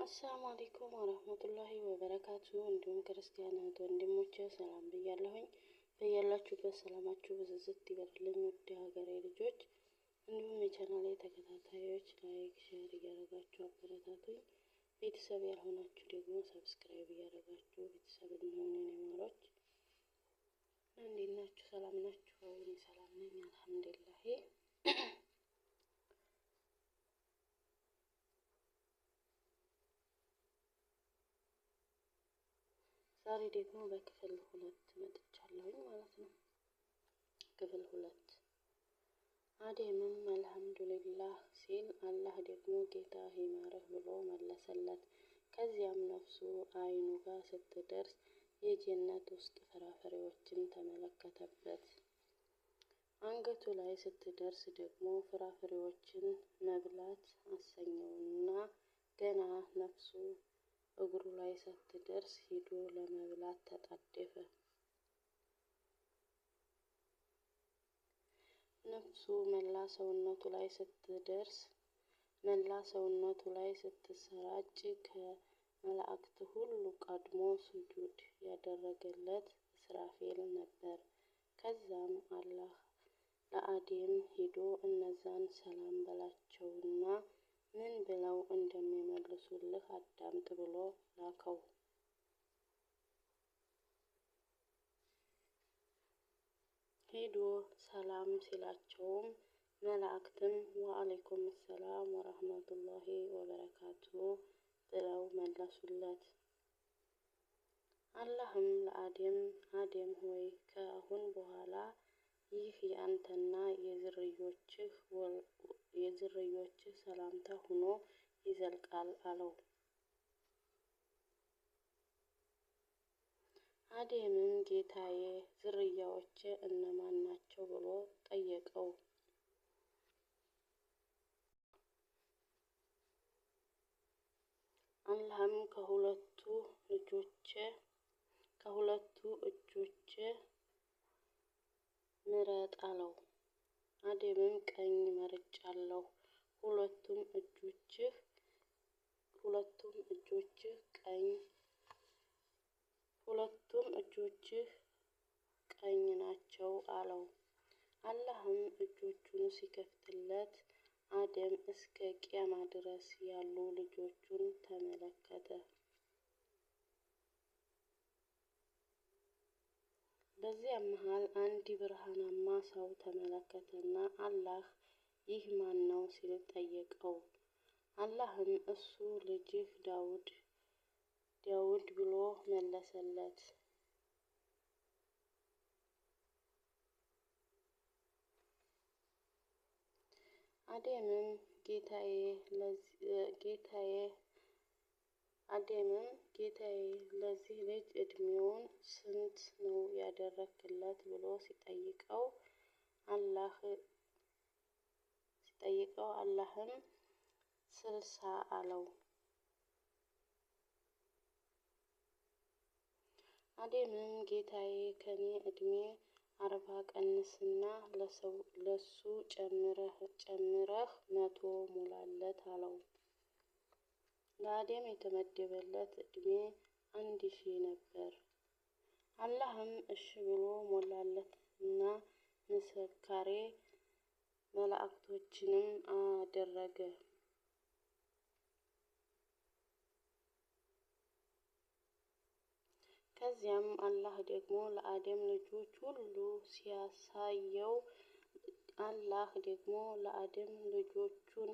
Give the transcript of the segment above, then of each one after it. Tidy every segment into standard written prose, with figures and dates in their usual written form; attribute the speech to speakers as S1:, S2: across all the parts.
S1: አሰላሙ አለይኩም ወራህመቱላሂ ወበረካቱ። እንዲሁም ክርስቲያን እህት ወንድሞቼ ሰላም ብያለሁኝ። በያላችሁበት ሰላማችሁ ብዝዝት ይበልልኝ ውድ ሀገሬ ልጆች፣ እንዲሁም የቻናሌ ተከታታዮች ላይክ ሼር እያደረጋችሁ አበረታቱኝ። ቤተሰብ ያልሆናችሁ ደግሞ ሰብስክራይብ እያደረጋችሁ ቤተሰብ እንሆን የማሮች። እንዴት ናችሁ? ሰላም ናችሁ? እኔ ሰላም ነኝ አልሐምዱሊላህ። ዛሬ ደግሞ በክፍል 2 መጥቻለሁኝ ማለት ነው። ክፍል 2 አደምም አልሐምዱሊላህ ሲል አላህ ደግሞ ጌታ ይማረህ ብሎ መለሰለት። ከዚያም ነፍሱ አይኑ ጋር ስትደርስ የጀነት ውስጥ ፍራፍሬዎችን ተመለከተበት። አንገቱ ላይ ስትደርስ ደግሞ ፍራፍሬዎችን መብላት አሰኘውና ገና ነፍሱ እግሩ ላይ ስትደርስ ሂዶ ለመብላት ተጣደፈ። ነፍሱ መላ ሰውነቱ ላይ ስትሰራጭ ከመላእክት ሁሉ ቀድሞ ስጁድ ያደረገለት እስራፌል ነበር። ከዛም አላህ ለአደም ሂዶ እነዛን ሰላም በላቸውና ምን ብለው እንደሚመልሱልህ አዳምጥ ብሎ ላከው። ሄዶ ሰላም ሲላቸውም መላእክትም ወአለይኩም ሰላም ወራህመቱላሂ ወበረካቱ ብለው መለሱለት። አላህም ለአደም አደም ሆይ ከአሁን በኋላ ይህ የአንተና የዝርዮችህ ሰላምታ ሆኖ ይዘልቃል አለው። አደምም ጌታዬ ዝርያዎቼ እነማን ናቸው ብሎ ጠየቀው። አላህም ከሁለቱ እጆቼ ምረጥ አለው። አደምም ቀኝ መርጫለሁ፣ ሁለቱም እጆችህ ቀኝ ናቸው አለው። አላህም እጆቹን ሲከፍትለት አደም እስከ ቂያማ ድረስ ያሉ ልጆቹን ተመለከተ። በዚያም መሃል አንድ ብርሃናማ ሰው ተመለከተና አላህ ይህ ማን ነው ሲል ጠየቀው። አላህም እሱ ልጅህ ዳውድ ብሎ መለሰለት። አደምም ጌታዬ ለዚህ ልጅ እድሜውን ስንት ነው ያደረክለት ብሎ ሲጠይቀው አላህም 60 አለው። አደምም ጌታዬ ከኔ እድሜ 40 ቀንስና ለሱ ጨምረህ 100 ሙላለት አለው። ለአደም የተመደበለት እድሜ 1000 ነበር። አላህም እሺ ብሎ ሞላለትና ምስካሬ መላእክቶችንም አደረገ። ከዚያም አላህ ደግሞ ለአደም ልጆቹን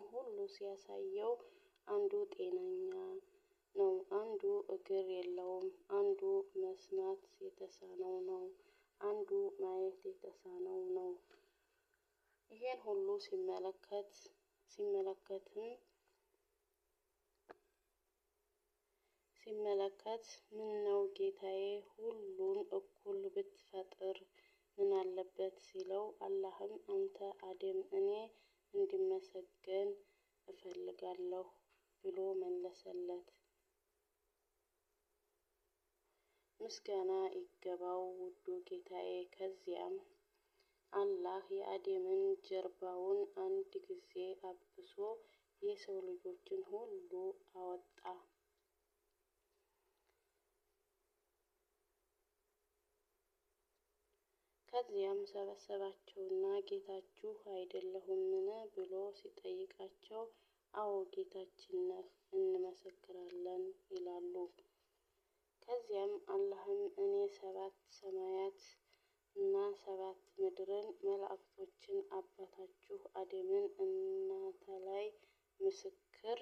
S1: ሁሉ ሲያሳየው አንዱ ጤነኛ ነው፣ አንዱ እግር የለውም፣ አንዱ መስማት የተሳነው ነው፣ አንዱ ማየት የተሳነው ነው። ይሄን ሁሉ ሲመለከት ምን ነው ጌታዬ ሁሉን እኩል ብትፈጥር ምን አለበት ሲለው አላህም አንተ አደም እኔ እንዲመሰገን እፈልጋለሁ ብሎ መለሰለት። ምስጋና ይገባው ውዱ ጌታዬ። ከዚያም አላህ የአደምን ጀርባውን አንድ ጊዜ አብሶ የሰው ልጆችን ሁሉ አወጣ። ከዚያም ሰበሰባቸውና ጌታችሁ አይደለሁምን ብሎ ሲጠይቃቸው አዎ ጌታችን ነህ እንመሰክራለን ይላሉ። ከዚያም አላህም እኔ 7 ሰማያት እና 7 ምድርን መላእክቶችን አባታችሁ አደምን እናንተ ላይ ምስክር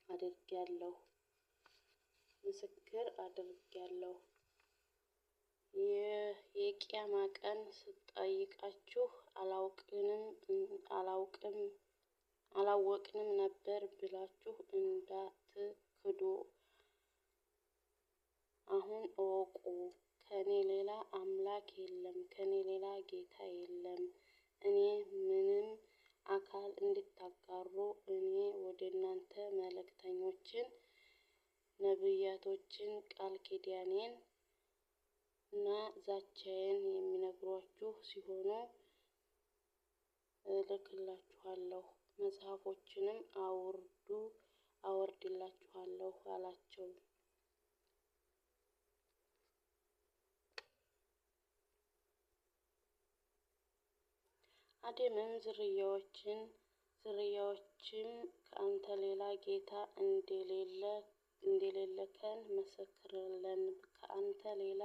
S1: አድርጌያለሁ። የቂያማ ቀን ስጠይቃችሁ አላወቅንም ነበር ብላችሁ እንዳትክዱ አሁን እወቁ ከኔ ሌላ አምላክ የለም፣ ከኔ ሌላ ጌታ የለም። እኔ ምንም አካል እንድታጋሩ እኔ ወደ እናንተ መልእክተኞችን፣ ነቢያቶችን ቃል ኪዳኔን እና ዛቻዬን የሚነግሯችሁ ሲሆኑ እልክላችኋለሁ፣ መጽሐፎችንም አወርድላችኋለሁ አላቸው። አደምም ዝርያዎችም ከአንተ ሌላ ጌታ እንደሌለከን መሰክርልን፣ ከአንተ ሌላ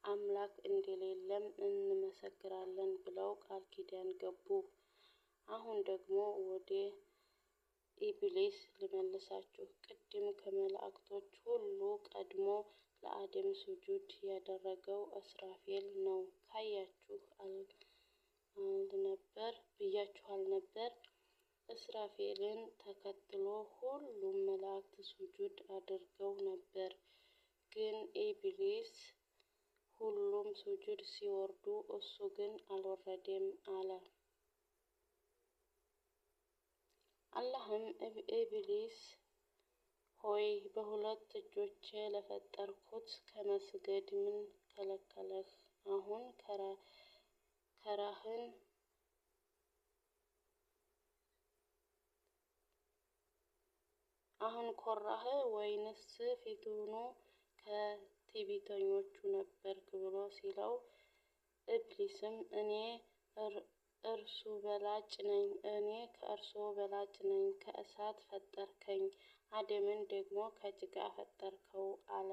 S1: አምላክ እንደሌለም እንመሰክራለን ብለው ቃል ኪዳን ገቡ። አሁን ደግሞ ወደ ኢብሊስ ልመልሳችሁ። ቅድም ከመላእክቶች ሁሉ ቀድሞ ለአደም ስጁድ ያደረገው እስራፌል ነው ካያችሁ ብያችኋል ነበር። እስራፌልን ተከትሎ ሁሉም መላእክት ስጁድ አድርገው ነበር። ግን ኢብሊስ ሁሉም ስጁድ ሲወርዱ እሱ ግን አልወረደም አለ። አላህም ኢብሊስ ሆይ በሁለት እጆቼ ለፈጠርኩት ከመስገድ ምን ከለከለህ? አሁን ኮራህ ወይንስ ፊቱኑ ከትዕቢተኞቹ ነበርክ ብሎ ሲለው፣ ኢብሊስም እኔ ከእርሱ በላጭ ነኝ፣ ከእሳት ፈጠርከኝ፣ አደምን ደግሞ ከጭቃ ፈጠርከው አለ።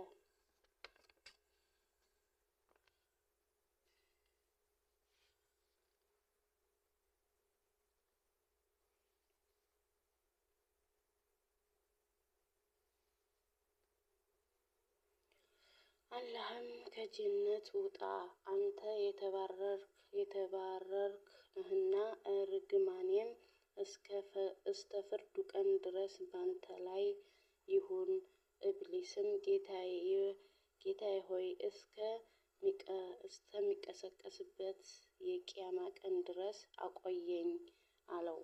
S1: አላህም ከጀነት ውጣ አንተ የተባረርክ ነህና እርግማኔም እስከ ፍርዱ ቀን ድረስ ባንተ ላይ ይሁን። ኢብሊስም ጌታዬ ሆይ እስከሚቀሰቀስበት የቂያማ ቀን ድረስ አቆየኝ አለው።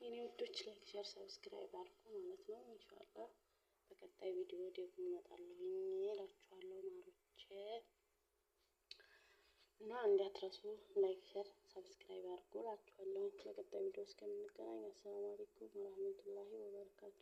S1: የኔ ውዶች ላይክ፣ ሼር፣ ሰብስክራይብ አድርጉ ማለት ነው። ኢንሻአላህ በቀጣይ ቪዲዮ ደግሞ እመጣለሁኝ እላችኋለሁ ማሮቼ እና እንዳትረሱ ላይክ፣ ሼር፣ ሰብስክራይብ አድርጉ እላችኋለሁ። በቀጣይ ቪዲዮ እስከምንገናኝ አሰላሙ አለይኩም ወራህመቱላሂ ወበረካቱ።